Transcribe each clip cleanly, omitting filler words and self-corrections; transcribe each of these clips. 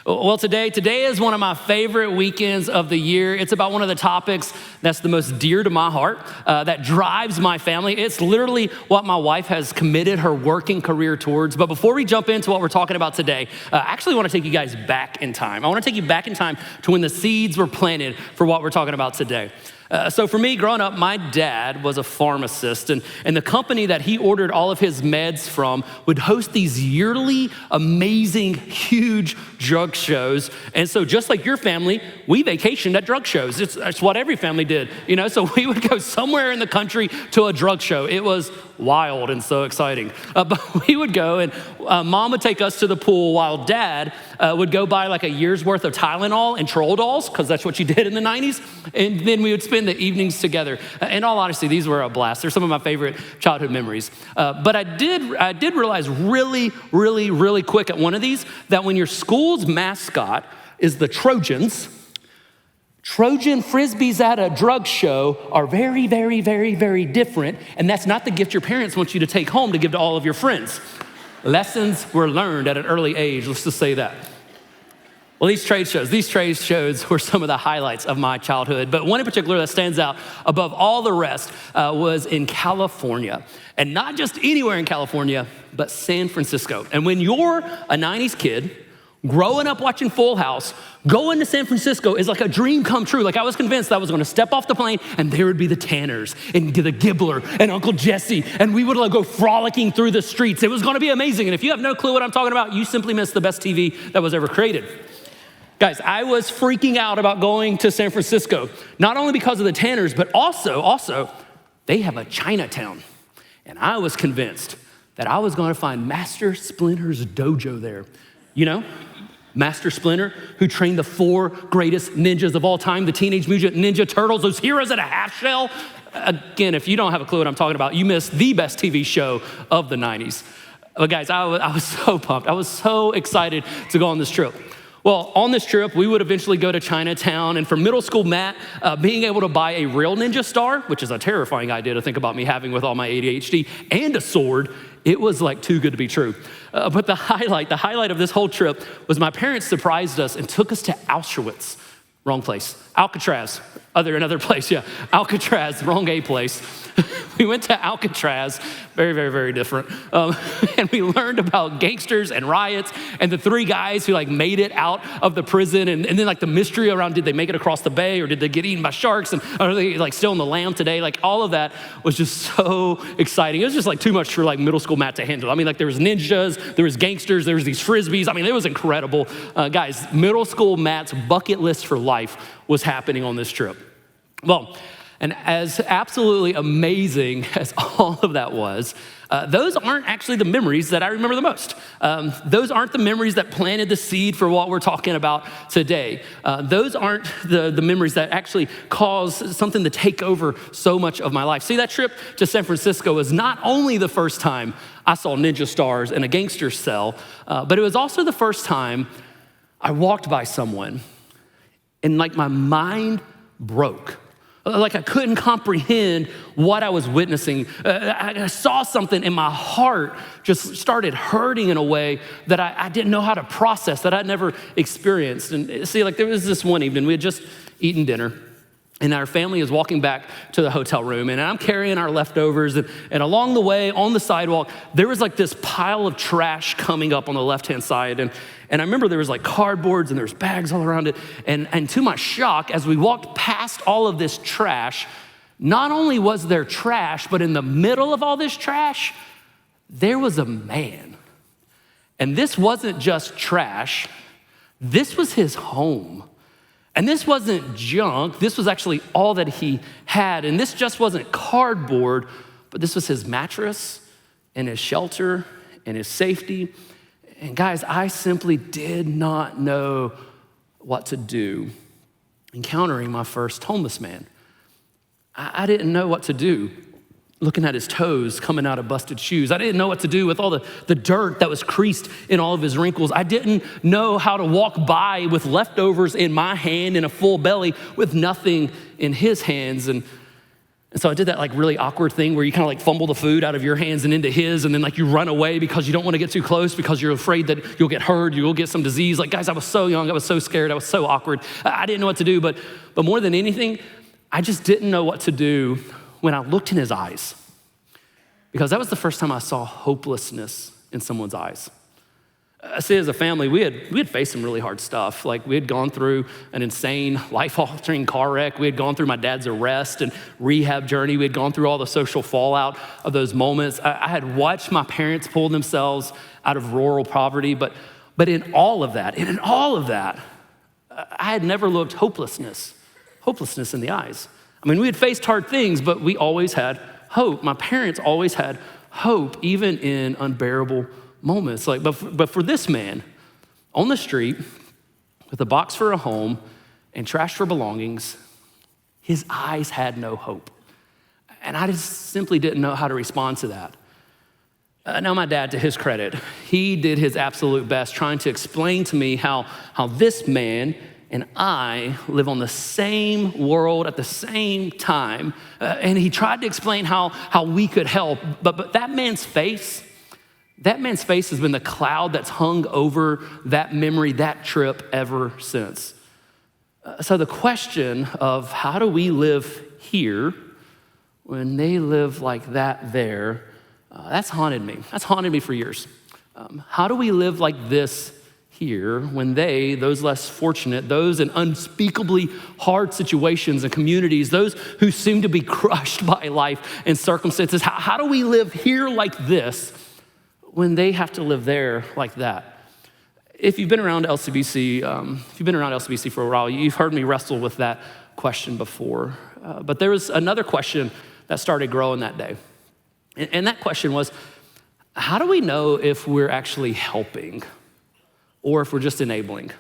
Well, today is one of my favorite weekends of the year. It's about one of the topics that's the most dear to my heart, that drives my family. It's literally what my wife has committed her working career towards. But before we jump into what we're talking about today, I actually want to take you guys back in time. I want to take you back in time to when the seeds were planted for what we're talking about today. So for me, growing up, my dad was a pharmacist, and the company that he ordered all of his meds from would host these yearly, amazing, huge drug shows. And so just like your family, we vacationed at drug shows. It's what every family did, you know? So we would go somewhere in the country to a drug show. It was wild and so exciting. But we would go, and Mom would take us to the pool while Dad would go buy like a year's worth of Tylenol and Troll dolls, because that's what you did in the 90s. And then we would spend the evenings together. In all honesty, these were a blast. They're some of my favorite childhood memories. But I did realize really quick at one of these that when your school's mascot is the Trojans, Trojan Frisbees at a drug show are very different, and that's not the gift your parents want you to take home to give to all of your friends. Lessons were learned at an early age, let's just say that. Well, these trade shows were some of the highlights of my childhood, but one in particular that stands out above all the rest was in California. And not just anywhere in California, but San Francisco. And when you're a 90s kid, growing up watching Full House, going to San Francisco is like a dream come true. Like I was convinced I was gonna step off the plane and there would be the Tanners and the Gibbler and Uncle Jesse, and we would like go frolicking through the streets. It was gonna be amazing. And if you have no clue what I'm talking about, you simply missed the best TV that was ever created. Guys, I was freaking out about going to San Francisco, not only because of the Tanners, but also they have a Chinatown. And I was convinced that I was gonna find Master Splinter's dojo there. You know, Master Splinter, who trained the 4 greatest ninjas of all time, the Teenage Mutant Ninja Turtles, those heroes in a half shell. Again, if you don't have a clue what I'm talking about, you missed the best TV show of the 90s. But guys, I was so pumped. I was so excited to go on this trip. Well, on this trip, we would eventually go to Chinatown, and for middle school Matt, being able to buy a real ninja star, which is a terrifying idea to think about me having with all my ADHD, and a sword, it was like too good to be true. But the highlight of this whole trip was my parents surprised us and took us to Auschwitz. Wrong place. Alcatraz, another place, yeah. Alcatraz, wrong A place. We went to Alcatraz, very different. And we learned about gangsters and riots and the 3 guys who like made it out of the prison, and then like the mystery around, did they make it across the bay or did they get eaten by sharks, and are they like still in the lamb today? Like all of that was just so exciting. It was just like too much for like middle school Matt to handle. I mean, like there was ninjas, there was gangsters, there was these Frisbees. I mean, it was incredible. Guys, middle school Matt's bucket list for life was happening on this trip. Well, and as absolutely amazing as all of that was, those aren't actually the memories that I remember the most. Those aren't the memories that planted the seed for what we're talking about today. Those aren't the memories that actually caused something to take over so much of my life. See, that trip to San Francisco was not only the first time I saw ninja stars in a gangster cell, but it was also the first time I walked by someone and like my mind broke. Like I couldn't comprehend what I was witnessing. I saw something and my heart just started hurting in a way that I didn't know how to process, that I'd never experienced. And see, like there was this one evening, we had just eaten dinner, and our family is walking back to the hotel room, and I'm carrying our leftovers, and along the way, on the sidewalk, there was like this pile of trash coming up on the left-hand side, and I remember there was like cardboards and there was bags all around it, and to my shock, as we walked past all of this trash, not only was there trash, but in the middle of all this trash, there was a man. And this wasn't just trash, this was his home. And this wasn't junk, this was actually all that he had. And this just wasn't cardboard, but this was his mattress and his shelter and his safety. And guys, I simply did not know what to do encountering my first homeless man. I didn't know what to do looking at his toes coming out of busted shoes. I didn't know what to do with all the dirt that was creased in all of his wrinkles. I didn't know how to walk by with leftovers in my hand and a full belly with nothing in his hands. And And so I did that like really awkward thing where you kind of like fumble the food out of your hands and into his, and then like you run away because you don't want to get too close because you're afraid that you'll get hurt, you'll get some disease. Like, guys, I was so young, I was so scared, I was so awkward. I didn't know what to do, but more than anything, I just didn't know what to do when I looked in his eyes, because that was the first time I saw hopelessness in someone's eyes. I say as a family, we had faced some really hard stuff. Like, we had gone through an insane, life-altering car wreck. We had gone through my dad's arrest and rehab journey. We had gone through all the social fallout of those moments. I had watched my parents pull themselves out of rural poverty, but in all of that, I had never looked hopelessness in the eyes. I mean, we had faced hard things, but we always had hope. My parents always had hope, even in unbearable moments. Like, but for this man on the street with a box for a home and trash for belongings, his eyes had no hope. And I just simply didn't know how to respond to that. Now, my dad, to his credit, he did his absolute best trying to explain to me how this man and I live on the same world at the same time. And he tried to explain how we could help. But that man's face has been the cloud that's hung over that memory, that trip ever since. So the question of how do we live here when they live like that there, that's haunted me. That's haunted me for years. How do we live like this here when those less fortunate, those in unspeakably hard situations and communities, those who seem to be crushed by life and circumstances, how do we live here like this when they have to live there like that? If you've been around LCBC, for a while, you've heard me wrestle with that question before. But there was another question that started growing that day. And that question was, how do we know if we're actually helping or if we're just enabling?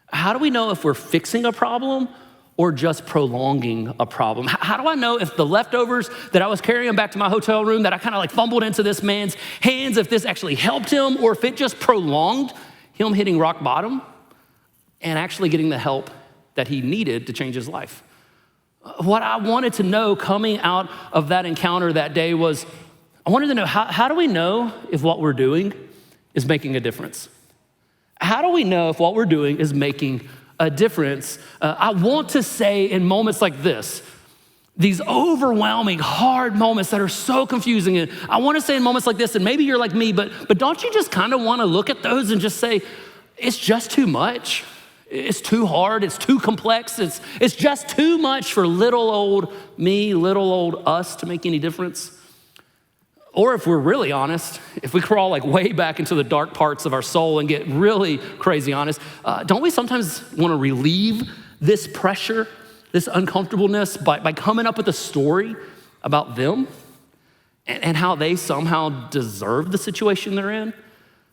How do we know if we're fixing a problem or just prolonging a problem? How do I know if the leftovers that I was carrying back to my hotel room that I kind of like fumbled into this man's hands, if this actually helped him or if it just prolonged him hitting rock bottom and actually getting the help that he needed to change his life? What I wanted to know coming out of that encounter that day was, I wanted to know, how do we know if what we're doing is making a difference? How do we know if what we're doing is making a difference? I want to say in moments like this, these overwhelming, hard moments that are so confusing, and I want to say in moments like this, and maybe you're like me, but don't you just kind of want to look at those and just say, it's just too much. It's too hard, it's too complex, it's just too much for little old me, little old us to make any difference? Or if we're really honest, if we crawl like way back into the dark parts of our soul and get really crazy honest, don't we sometimes want to relieve this pressure, this uncomfortableness by coming up with a story about them and how they somehow deserve the situation they're in?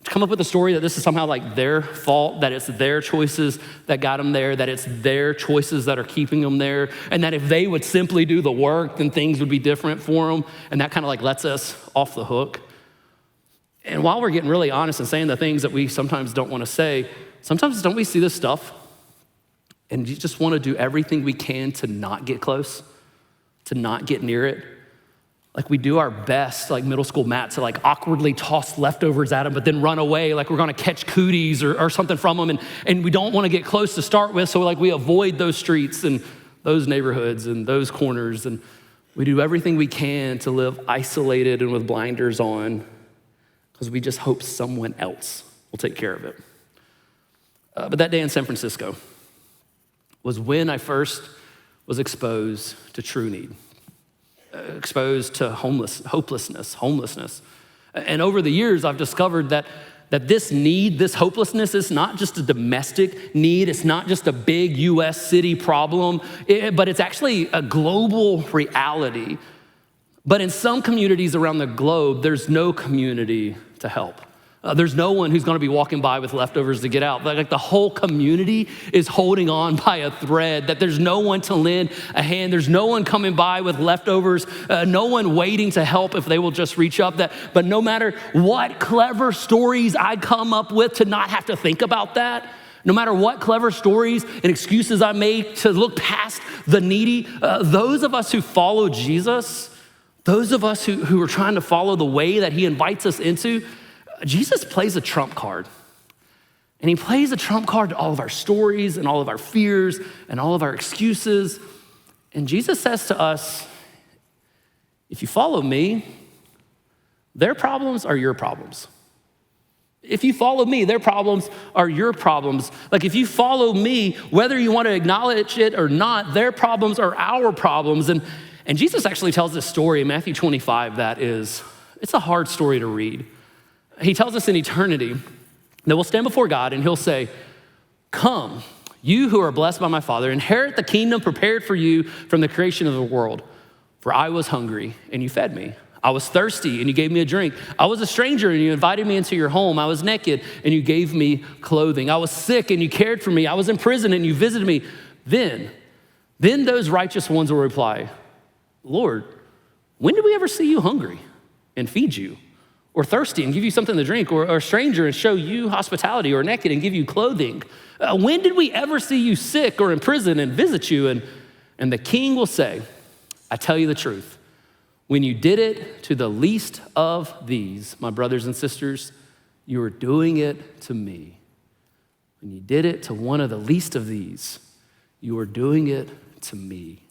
To come up with a story that this is somehow like their fault, that it's their choices that got them there, that it's their choices that are keeping them there, and that if they would simply do the work, then things would be different for them, and that kind of like lets us off the hook. And while we're getting really honest and saying the things that we sometimes don't want to say, sometimes don't we see this stuff and you just want to do everything we can to not get close, to not get near it? Like we do our best, like middle school Matt, to like awkwardly toss leftovers at them, but then run away like we're gonna catch cooties or something from them. And we don't wanna get close to start with, so like we avoid those streets and those neighborhoods and those corners. And we do everything we can to live isolated and with blinders on because we just hope someone else will take care of it. But that day in San Francisco was when I first was exposed to true need. Exposed to homelessness. And over the years, I've discovered that this need, this hopelessness is not just a domestic need. It's not just a big US city problem, but it's actually a global reality. But in some communities around the globe, there's no community to help. There's no one who's gonna be walking by with leftovers to get out. Like the whole community is holding on by a thread, that there's no one to lend a hand. There's no one coming by with leftovers, no one waiting to help if they will just reach up. But no matter what clever stories I come up with to not have to think about that, No matter what clever stories and excuses I make to look past the needy, those of us who follow Jesus, those of us who are trying to follow the way that he invites us into, Jesus plays a trump card. And he plays a trump card to all of our stories and all of our fears and all of our excuses. And Jesus says to us, if you follow me, their problems are your problems. If you follow me, their problems are your problems. Like if you follow me, whether you want to acknowledge it or not, their problems are our problems. And Jesus actually tells this story in Matthew 25 it's a hard story to read. He tells us in eternity that we'll stand before God and he'll say, come, you who are blessed by my Father, inherit the kingdom prepared for you from the creation of the world. For I was hungry and you fed me. I was thirsty and you gave me a drink. I was a stranger and you invited me into your home. I was naked and you gave me clothing. I was sick and you cared for me. I was in prison and you visited me. Then those righteous ones will reply, Lord, when did we ever see you hungry and feed you? Or thirsty and give you something to drink? Or a stranger and show you hospitality? Or naked and give you clothing? When did we ever see you sick or in prison and visit you? And the king will say, I tell you the truth. When you did it to the least of these, my brothers and sisters, you were doing it to me. When you did it to one of the least of these, you were doing it to me.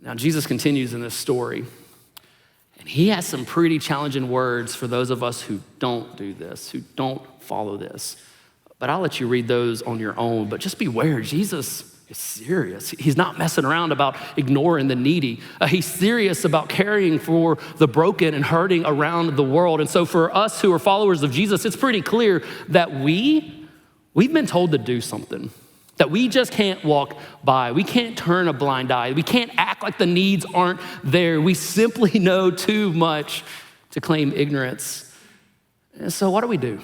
Now, Jesus continues in this story, and he has some pretty challenging words for those of us who don't do this, who don't follow this. But I'll let you read those on your own. But just beware, Jesus is serious. He's not messing around about ignoring the needy. He's serious about caring for the broken and hurting around the world. And so for us who are followers of Jesus, it's pretty clear that we've been told to do something, that we just can't walk by. We can't turn a blind eye. We can't act like the needs aren't there. We simply know too much to claim ignorance. And so what do?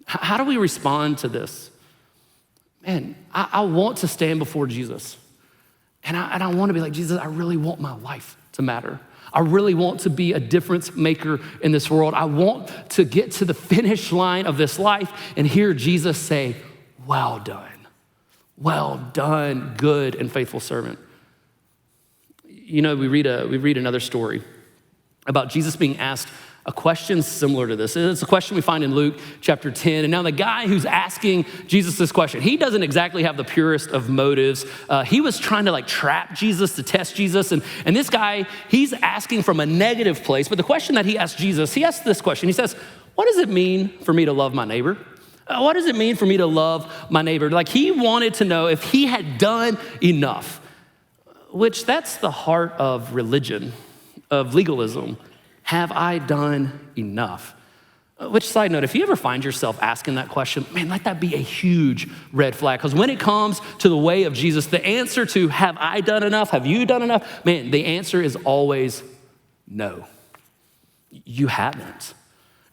How do we respond to this? Man, I want to stand before Jesus. And I want to be like, Jesus, I really want my life to matter. I really want to be a difference maker in this world. I want to get to the finish line of this life and hear Jesus say, well done, good and faithful servant. You know, we read another story about Jesus being asked a question similar to this. It's a question we find in Luke chapter 10. And now the guy who's asking Jesus this question, he doesn't exactly have the purest of motives. He was trying to trap Jesus, to test Jesus. And this guy, he's asking from a negative place. But the question that he asked Jesus, he asked this question. He says, what does it mean for me to love my neighbor? What does it mean for me to love my neighbor? He wanted to know if he had done enough, which that's the heart of religion, of legalism. Have I done enough? Which, side note, if you ever find yourself asking that question, man, let that be a huge red flag. Because when it comes to the way of Jesus, the answer to have I done enough, have you done enough? Man, the answer is always no. You haven't.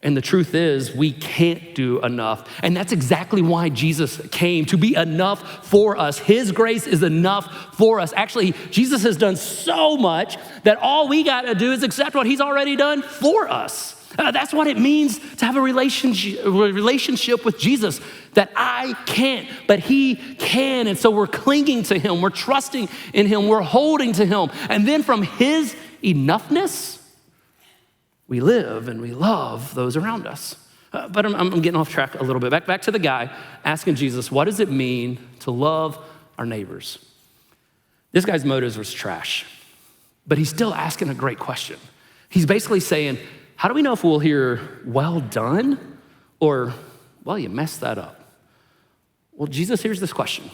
And the truth is, we can't do enough. And that's exactly why Jesus came, to be enough for us. His grace is enough for us. Actually, Jesus has done so much that all we got to do is accept what he's already done for us. That's what it means to have a relationship with Jesus, that I can't, but he can. And so we're clinging to him. We're trusting in him. We're holding to him. And then from his enoughness, we live and we love those around us. But I'm getting off track a little bit. Back to the guy asking Jesus, what does it mean to love our neighbors? This guy's motives was trash, but he's still asking a great question. He's basically saying, how do we know if we'll hear, well done, or, well, you messed that up? Well, Jesus hears this question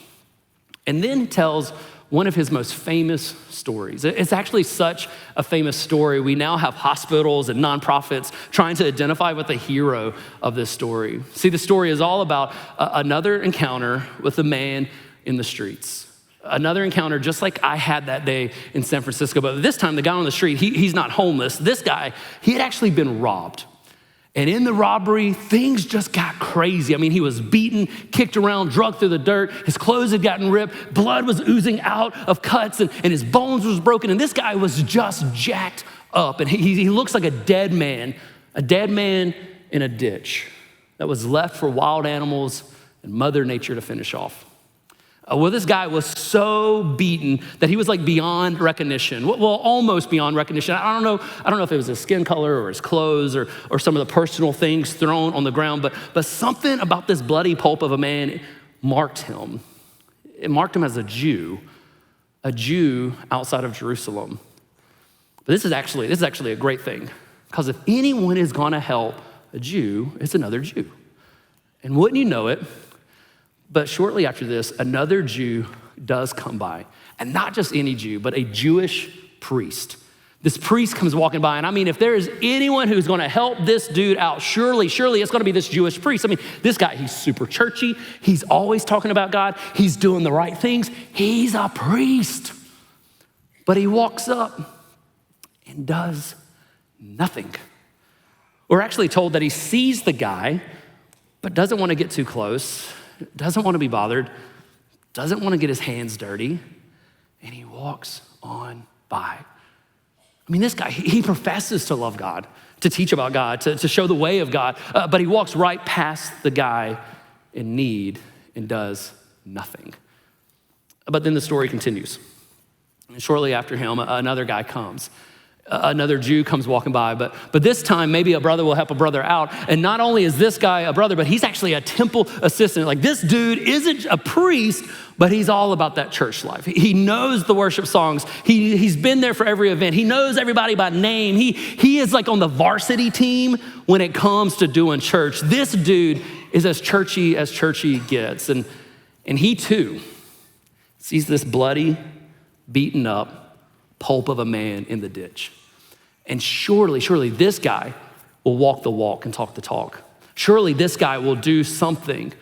and then tells one of his most famous stories. It's actually such a famous story. We now have hospitals and nonprofits trying to identify with the hero of this story. See, the story is all about another encounter with a man in the streets. Another encounter just like I had that day in San Francisco, but this time the guy on the street, he's not homeless. This guy, he had actually been robbed. And in the robbery, things just got crazy. I mean, he was beaten, kicked around, dragged through the dirt. His clothes had gotten ripped. Blood was oozing out of cuts and his bones was broken. And this guy was just jacked up. And he looks like a dead man in a ditch that was left for wild animals and Mother Nature to finish off. Well, this guy was so beaten that he was like beyond recognition. Well, almost beyond recognition. I don't know if it was his skin color or his clothes or some of the personal things thrown on the ground, but something about this bloody pulp of a man marked him. It marked him as a Jew outside of Jerusalem. But this is actually a great thing, because if anyone is gonna help a Jew, it's another Jew. And wouldn't you know it, but shortly after this, another Jew does come by. And not just any Jew, but a Jewish priest. This priest comes walking by, and I mean, if there is anyone who's gonna help this dude out, surely it's gonna be this Jewish priest. I mean, this guy, he's super churchy. He's always talking about God. He's doing the right things. He's a priest. But he walks up and does nothing. We're actually told that he sees the guy, but doesn't wanna get too close, doesn't wanna be bothered, doesn't wanna get his hands dirty, and he walks on by. I mean, this guy, he professes to love God, to teach about God, to show the way of God, but he walks right past the guy in need and does nothing. But then the story continues. And shortly after him, another guy comes. Another Jew comes walking by, but this time maybe a brother will help a brother out. And not only is this guy a brother, but he's actually a temple assistant. Like, this dude isn't a priest, but he's all about that church life. He knows the worship songs. He's been there for every event. He knows everybody by name. He is like on the varsity team when it comes to doing church. This dude is as churchy gets. And he too sees this bloody, beaten up pulp of a man in the ditch. And surely this guy will walk the walk and talk the talk. Surely this guy will do something,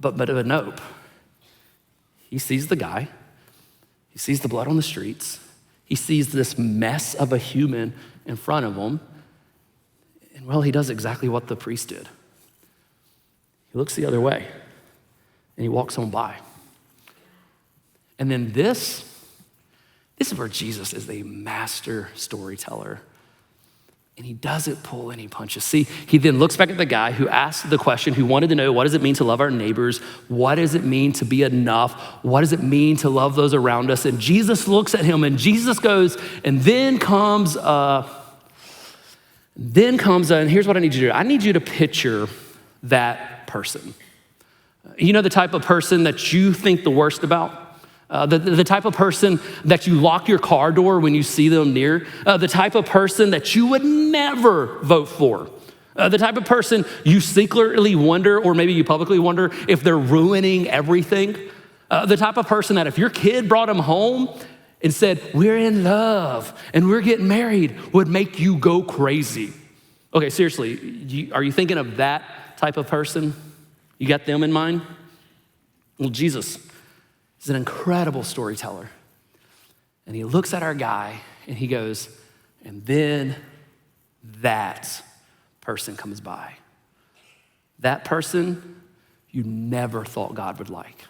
but nope. He sees the guy, he sees the blood on the streets, he sees this mess of a human in front of him, and well, he does exactly what the priest did. He looks the other way, and he walks on by. And then this is where Jesus is a master storyteller. And he doesn't pull any punches. See, he then looks back at the guy who asked the question, who wanted to know, what does it mean to love our neighbors? What does it mean to be enough? What does it mean to love those around us? And Jesus looks at him and Jesus goes, and then comes, and here's what I need you to do. I need you to picture that person. You know the type of person that you think the worst about? The type of person that you lock your car door when you see them near, the type of person that you would never vote for, the type of person you secretly wonder, or maybe you publicly wonder, if they're ruining everything, the type of person that if your kid brought them home and said, we're in love and we're getting married, would make you go crazy. Okay, seriously, are you thinking of that type of person? You got them in mind? Well, Jesus is an incredible storyteller. And he looks at our guy and he goes, and then that person comes by. That person you never thought God would like.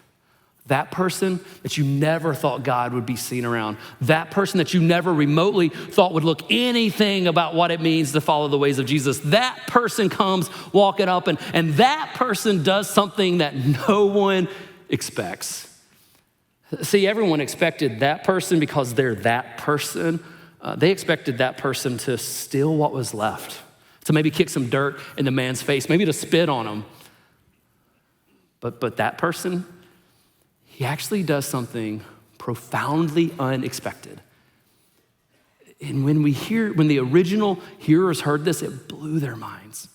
That person that you never thought God would be seen around. That person that you never remotely thought would look anything about what it means to follow the ways of Jesus. That person comes walking up and that person does something that no one expects. See, everyone expected that person because they're that person. They expected that person to steal what was left, to maybe kick some dirt in the man's face, maybe to spit on him. But that person, he actually does something profoundly unexpected. And when the original hearers heard this, it blew their minds.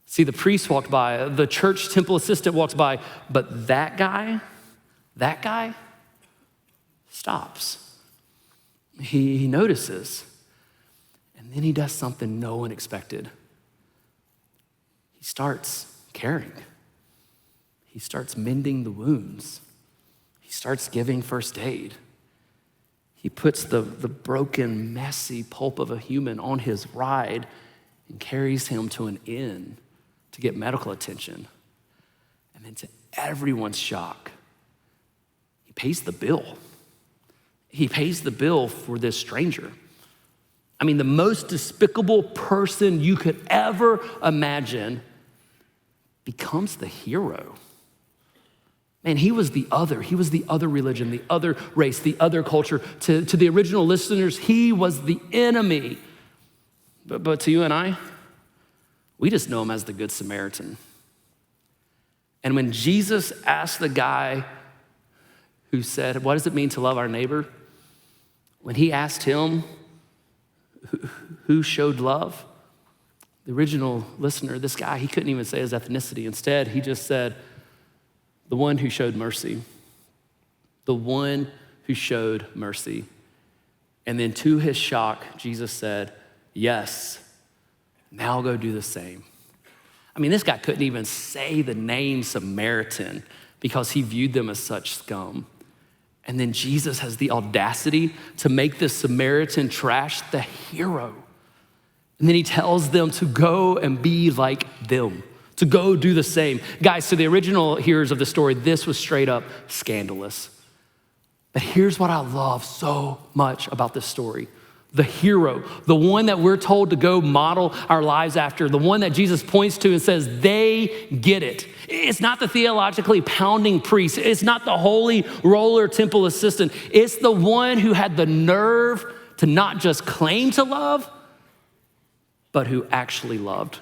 See, the priest walked by, the church temple assistant walks by, but that guy stops. He notices, and then he does something no one expected. He starts caring. He starts mending the wounds. He starts giving first aid. He puts the broken, messy pulp of a human on his ride and carries him to an inn to get medical attention. And then to everyone's shock, he pays the bill. He pays the bill for this stranger. I mean, the most despicable person you could ever imagine becomes the hero. Man, he was the other. He was the other religion, the other race, the other culture. To the original listeners, he was the enemy. But to you and I, we just know him as the Good Samaritan. And when Jesus asked the guy who said, what does it mean to love our neighbor? When he asked him who showed love, the original listener, this guy, he couldn't even say his ethnicity. Instead, he just said, the one who showed mercy. The one who showed mercy. And then to his shock, Jesus said, yes, now go do the same. I mean, this guy couldn't even say the name Samaritan because he viewed them as such scum. And then Jesus has the audacity to make this Samaritan trash the hero. And then he tells them to go and be like them, to go do the same. Guys, to the original hearers of the story, this was straight up scandalous. But here's what I love so much about this story. The hero, the one that we're told to go model our lives after, the one that Jesus points to and says, they get it. It's not the theologically pounding priest. It's not the holy roller temple assistant. It's the one who had the nerve to not just claim to love, but who actually loved,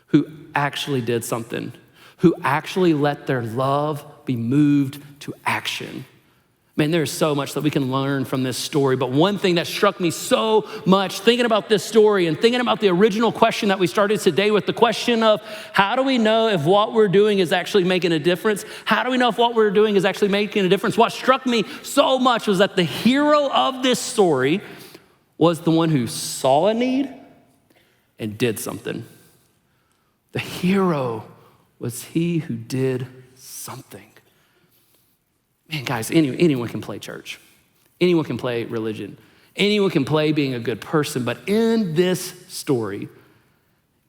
who actually did something, who actually let their love be moved to action. Man, there's so much that we can learn from this story, but one thing that struck me so much thinking about this story and thinking about the original question that we started today with, the question of how do we know if what we're doing is actually making a difference? How do we know if what we're doing is actually making a difference? What struck me so much was that the hero of this story was the one who saw a need and did something. The hero was he who did something. Man, guys, anyone can play church. Anyone can play religion. Anyone can play being a good person. But in this story,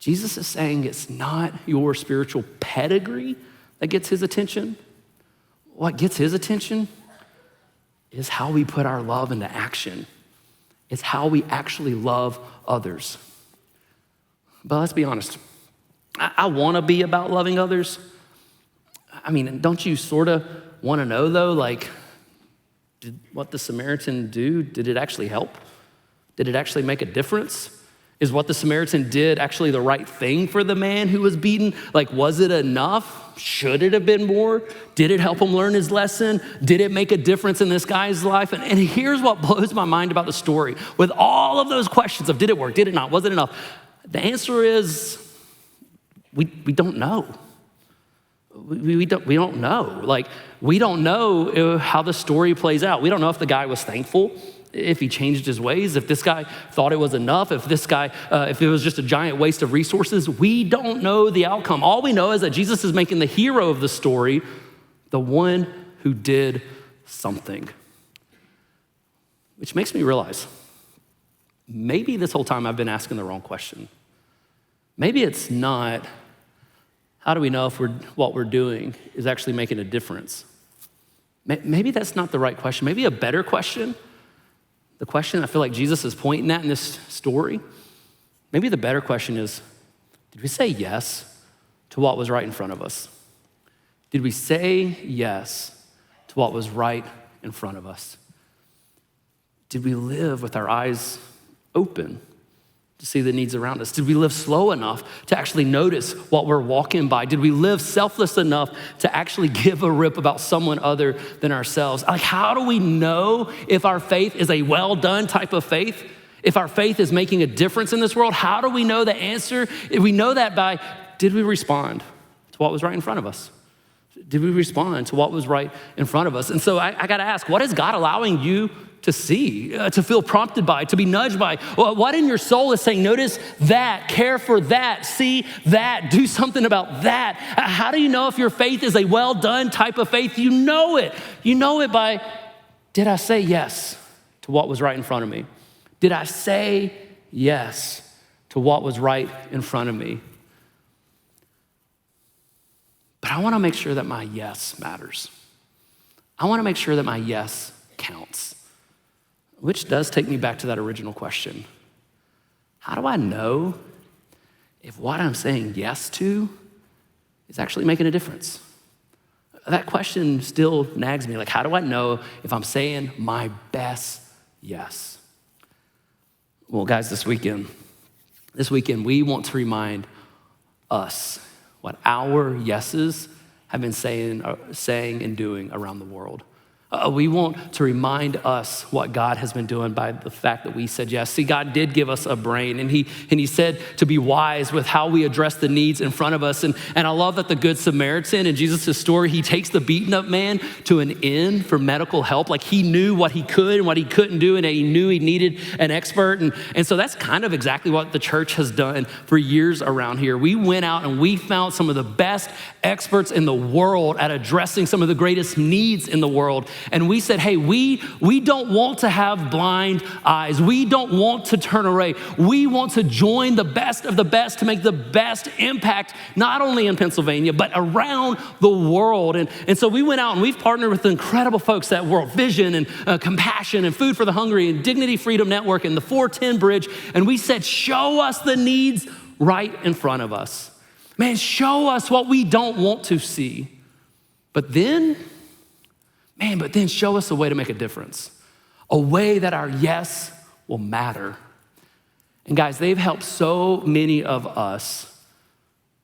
Jesus is saying it's not your spiritual pedigree that gets his attention. What gets his attention is how we put our love into action. It's how we actually love others. But let's be honest. I want to be about loving others. I mean, don't you sort of want to know, though, like, did what the Samaritan do, did it actually help? Did it actually make a difference? Is what the Samaritan did actually the right thing for the man who was beaten? Like, was it enough? Should it have been more? Did it help him learn his lesson? Did it make a difference in this guy's life? And here's what blows my mind about the story. With all of those questions of did it work, did it not, was it enough? The answer is we don't know. We don't know. Like, we don't know how the story plays out. We don't know if the guy was thankful, if he changed his ways, if this guy thought it was enough, if it was just a giant waste of resources. We don't know the outcome. All we know is that Jesus is making the hero of the story the one who did something. Which makes me realize, maybe this whole time I've been asking the wrong question. Maybe it's not, how do we know if what we're doing is actually making a difference? Maybe that's not the right question. Maybe a better question, the question I feel like Jesus is pointing at in this story, maybe the better question is, did we say yes to what was right in front of us? Did we say yes to what was right in front of us? Did we live with our eyes open to see the needs around us? Did we live slow enough to actually notice what we're walking by? Did we live selfless enough to actually give a rip about someone other than ourselves? Like, how do we know if our faith is a well done type of faith? If our faith is making a difference in this world? How do we know the answer? We know that by, did we respond to what was right in front of us? Did we respond to what was right in front of us? And so I gotta ask, what is God allowing you to see, to feel prompted by, to be nudged by? What in your soul is saying, notice that, care for that, see that, do something about that? How do you know if your faith is a well done type of faith? You know it. You know it by, did I say yes to what was right in front of me? Did I say yes to what was right in front of me? But I wanna make sure that my yes matters. I wanna make sure that my yes counts. Which does take me back to that original question. How do I know if what I'm saying yes to is actually making a difference? that question still nags me. Like, how do I know if I'm saying my best yes? Well, guys, this weekend, we want to remind us what our yeses have been saying and doing around the world. We want to remind us what God has been doing by the fact that we said yes. See, God did give us a brain, and he said to be wise with how we address the needs in front of us. And I love that the Good Samaritan in Jesus' story, he takes the beaten up man to an inn for medical help. Like, he knew what he could and what he couldn't do, and he knew he needed an expert. And so that's kind of exactly what the church has done for years around here. We went out and we found some of the best experts in the world at addressing some of the greatest needs in the world. And we said, hey, we don't want to have blind eyes. We don't want to turn away. We want to join the best of the best to make the best impact, not only in Pennsylvania, but around the world. And so we went out and we've partnered with incredible folks at World Vision and Compassion and Food for the Hungry and Dignity Freedom Network and the 410 Bridge. And we said, show us the needs right in front of us. Man, show us what we don't want to see. But then show us a way to make a difference, a way that our yes will matter. And guys, they've helped so many of us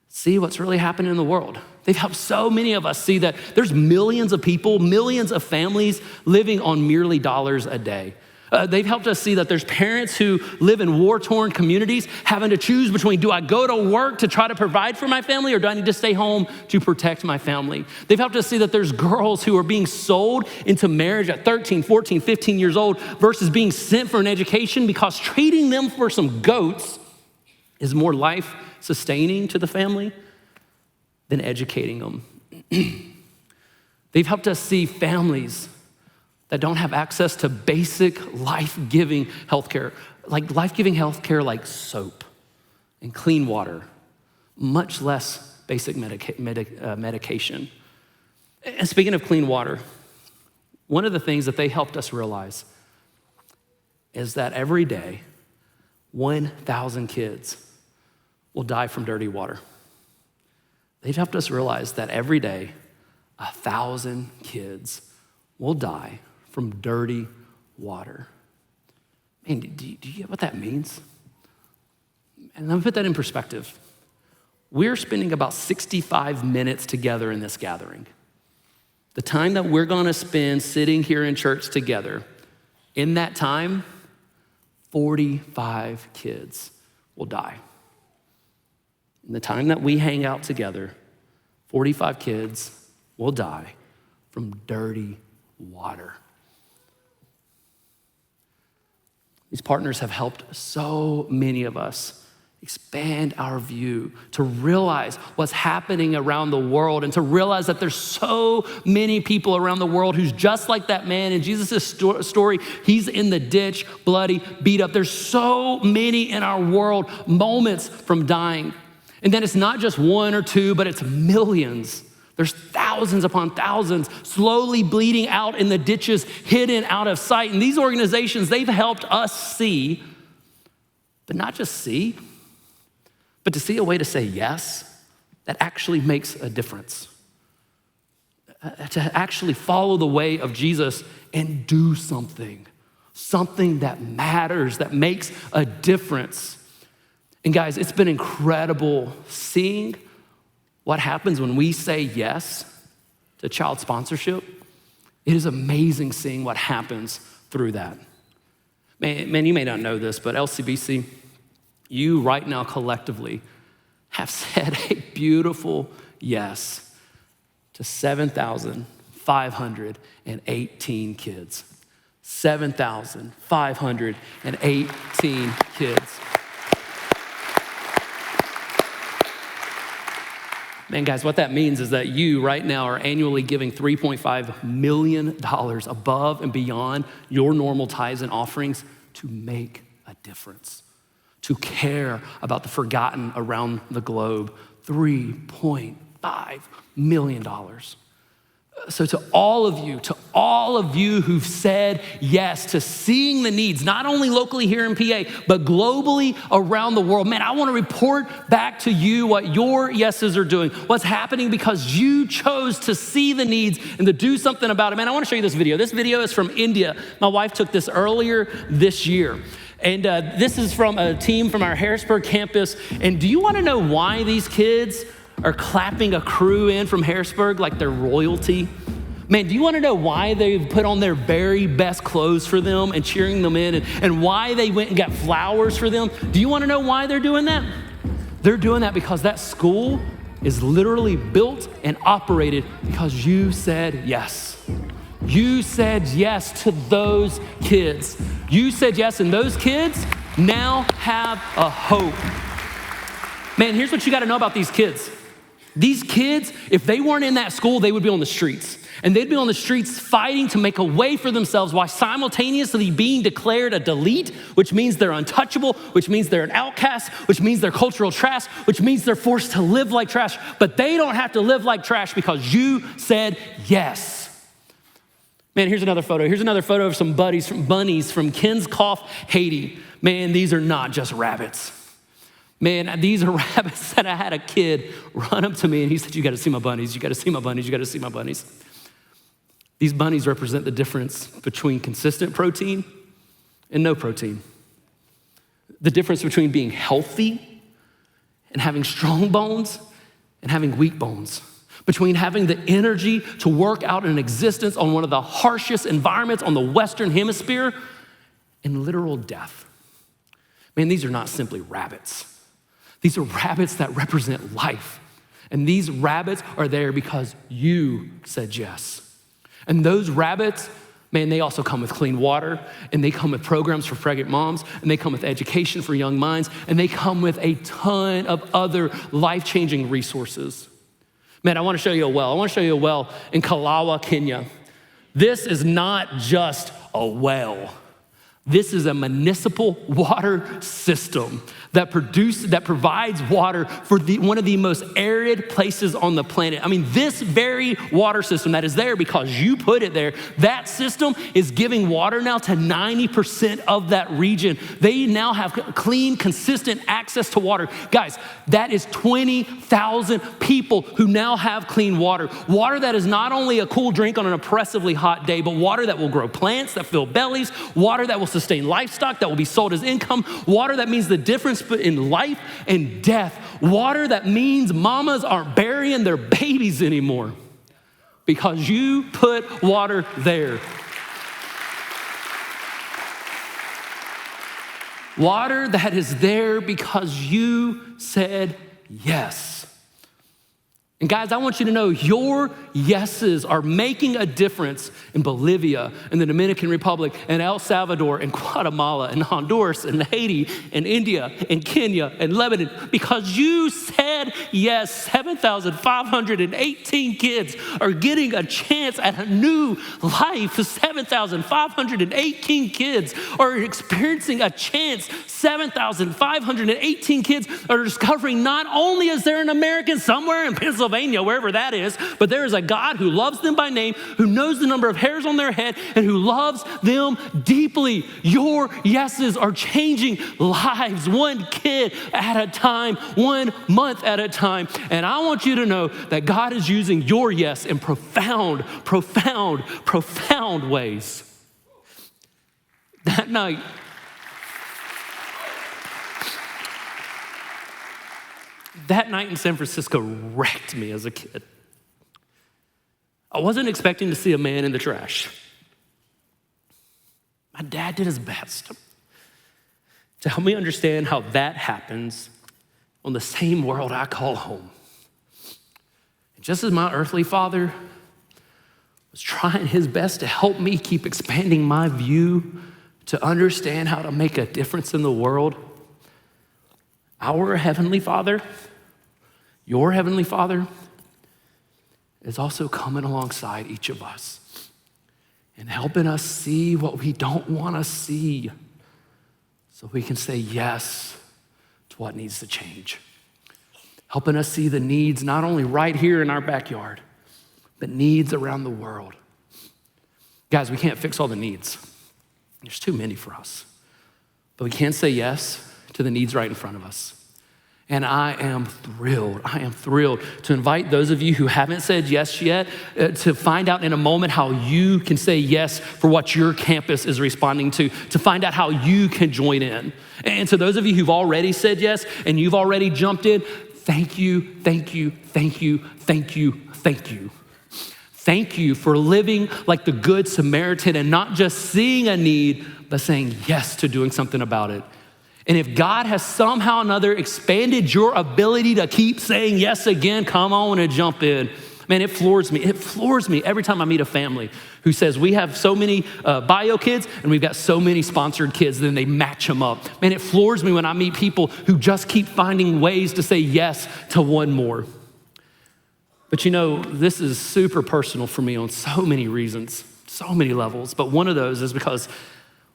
see what's really happening in the world. They've helped so many of us see that there's millions of people, millions of families living on merely dollars a day. They've helped us see that there's parents who live in war-torn communities having to choose between, do I go to work to try to provide for my family, or do I need to stay home to protect my family? They've helped us see that there's girls who are being sold into marriage at 13, 14, 15 years old versus being sent for an education because trading them for some goats is more life-sustaining to the family than educating them. They've helped us see families that don't have access to basic life-giving healthcare, like soap and clean water, much less basic medication. And speaking of clean water, one of the things that they helped us realize is that every day, 1,000 kids will die from dirty water. They've helped us realize that every day, 1,000 kids will die from dirty water. Man, do you get what that means? And let me put that in perspective. We're spending about 65 minutes together in this gathering. The time that we're gonna spend sitting here in church together, in that time, 45 kids will die. In the time that we hang out together, 45 kids will die from dirty water. These partners have helped so many of us expand our view to realize what's happening around the world and to realize that there's so many people around the world who's just like that man in Jesus' story. He's in the ditch, bloody, beat up. There's so many in our world, moments from dying. And then it's not just one or two, but it's millions. There's thousands upon thousands slowly bleeding out in the ditches, hidden out of sight. And these organizations, they've helped us see, but not just see, but to see a way to say yes that actually makes a difference. To actually follow the way of Jesus and do something that matters, that makes a difference. And guys, it's been incredible seeing what happens when we say yes to child sponsorship. It is amazing seeing what happens through that. Man, you may not know this, but LCBC, you right now collectively have said a beautiful yes to 7,518 kids. 7,518 kids. Man, guys, what that means is that you right now are annually giving $3.5 million above and beyond your normal tithes and offerings to make a difference, to care about the forgotten around the globe. $3.5 million. So to all of you who've said yes to seeing the needs, not only locally here in PA, but globally around the world, man, I want to report back to you what your yeses are doing, what's happening because you chose to see the needs and to do something about it. Man, I want to show you this video. This video is from India. My wife took this earlier this year. And this is from a team from our Harrisburg campus. And do you want to know why these kids are clapping a crew in from Harrisburg like they're royalty? Man, do you want to know why they've put on their very best clothes for them and cheering them in and why they went and got flowers for them? Do you want to know why they're doing that? They're doing that because that school is literally built and operated because you said yes. You said yes to those kids. You said yes, and those kids now have a hope. Man, here's what you got to know about these kids. These kids, if they weren't in that school, they would be on the streets. And they'd be on the streets fighting to make a way for themselves while simultaneously being declared a delete, which means they're untouchable, which means they're an outcast, which means they're cultural trash, which means they're forced to live like trash. But they don't have to live like trash because you said yes. Man, here's another photo. Here's another photo of some bunnies from Kinskoff, Haiti. Man, these are not just rabbits. Man, these are rabbits that I had a kid run up to me and he said, you got to see my bunnies. You got to see my bunnies. You got to see my bunnies. These bunnies represent the difference between consistent protein and no protein. The difference between being healthy and having strong bones and having weak bones. Between having the energy to work out an existence on one of the harshest environments on the Western Hemisphere and literal death. Man, these are not simply rabbits. These are rabbits that represent life. And these rabbits are there because you said yes. And those rabbits, man, they also come with clean water, and they come with programs for pregnant moms, and they come with education for young minds, and they come with a ton of other life-changing resources. Man, I want to show you a well. I want to show you a well in Kalawa, Kenya. This is not just a well. This is a municipal water system that provides water for one of the most arid places on the planet. I mean, this very water system that is there because you put it there, that system is giving water now to 90% of that region. They now have clean, consistent access to water. Guys, that is 20,000 people who now have clean water. Water that is not only a cool drink on an oppressively hot day, but water that will grow plants, that fill bellies, water that will sustain livestock, that will be sold as income, water that means the difference in life and death, water that means mamas aren't burying their babies anymore because you put water there. Water that is there because you said yes. And guys, I want you to know your yeses are making a difference in Bolivia, in the Dominican Republic, in El Salvador, in Guatemala, in Honduras, in Haiti, in India, in Kenya, in Lebanon, because you said yes. 7,518 kids are getting a chance at a new life. 7,518 kids are experiencing a chance. 7,518 kids are discovering not only is there an American somewhere in Pennsylvania, wherever that is, but there is a God who loves them by name, who knows the number of hairs on their head, and who loves them deeply. Your yeses are changing lives, one kid at a time, 1 month at a time. And I want you to know that God is using your yes in profound, profound, profound ways. That night, in San Francisco wrecked me as a kid. I wasn't expecting to see a man in the trash. My dad did his best to help me understand how that happens on the same world I call home. And just as my earthly father was trying his best to help me keep expanding my view to understand how to make a difference in the world, our Heavenly Father, your Heavenly Father, is also coming alongside each of us and helping us see what we don't want to see so we can say yes to what needs to change. Helping us see the needs not only right here in our backyard, but needs around the world. Guys, we can't fix all the needs. There's too many for us. But we can say yes to the needs right in front of us. And I am thrilled to invite those of you who haven't said yes yet to find out in a moment how you can say yes for what your campus is responding to find out how you can join in. And to those of you who've already said yes and you've already jumped in, thank you, thank you, thank you, thank you, thank you. Thank you for living like the Good Samaritan and not just seeing a need, but saying yes to doing something about it. And if God has somehow or another expanded your ability to keep saying yes again, come on and jump in. Man, it floors me. It floors me every time I meet a family who says, we have so many bio kids and we've got so many sponsored kids, then they match them up. Man, it floors me when I meet people who just keep finding ways to say yes to one more. But you know, this is super personal for me on so many reasons, so many levels. But one of those is because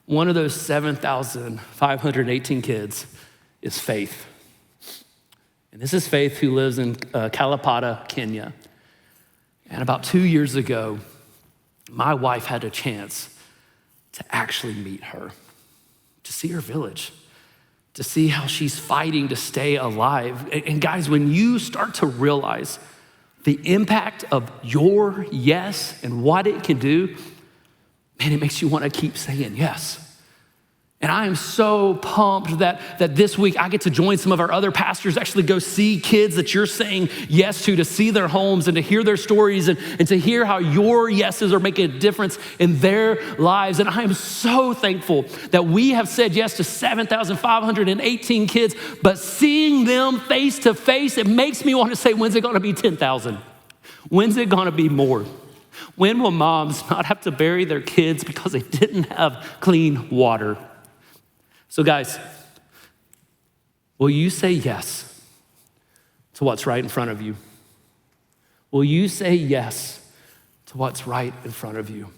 one of those 7,518 kids is Faith. And this is Faith who lives in Kalapata, Kenya. And about 2 years ago, my wife had a chance to actually meet her, to see her village, to see how she's fighting to stay alive. And guys, when you start to realize the impact of your yes and what it can do, man, it makes you want to keep saying yes. And I am so pumped that this week I get to join some of our other pastors, actually go see kids that you're saying yes to see their homes and to hear their stories and to hear how your yeses are making a difference in their lives. And I am so thankful that we have said yes to 7,518 kids, but seeing them face to face, it makes me want to say, when's it gonna be 10,000? When's it gonna be more? When will moms not have to bury their kids because they didn't have clean water? So guys, will you say yes to what's right in front of you? Will you say yes to what's right in front of you?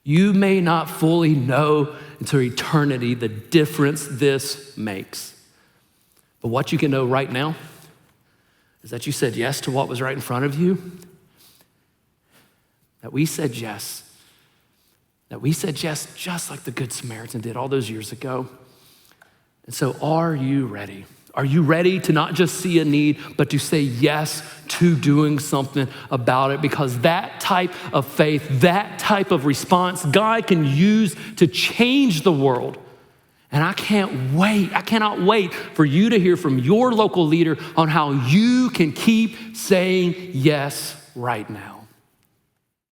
You may not fully know until eternity the difference this makes. But what you can know right now is that you said yes to what was right in front of you. That we said yes. That we said yes just like the Good Samaritan did all those years ago. And so are you ready? Are you ready to not just see a need, but to say yes to doing something about it? Because that type of faith, that type of response, God can use to change the world. And I cannot wait for you to hear from your local leader on how you can keep saying yes right now.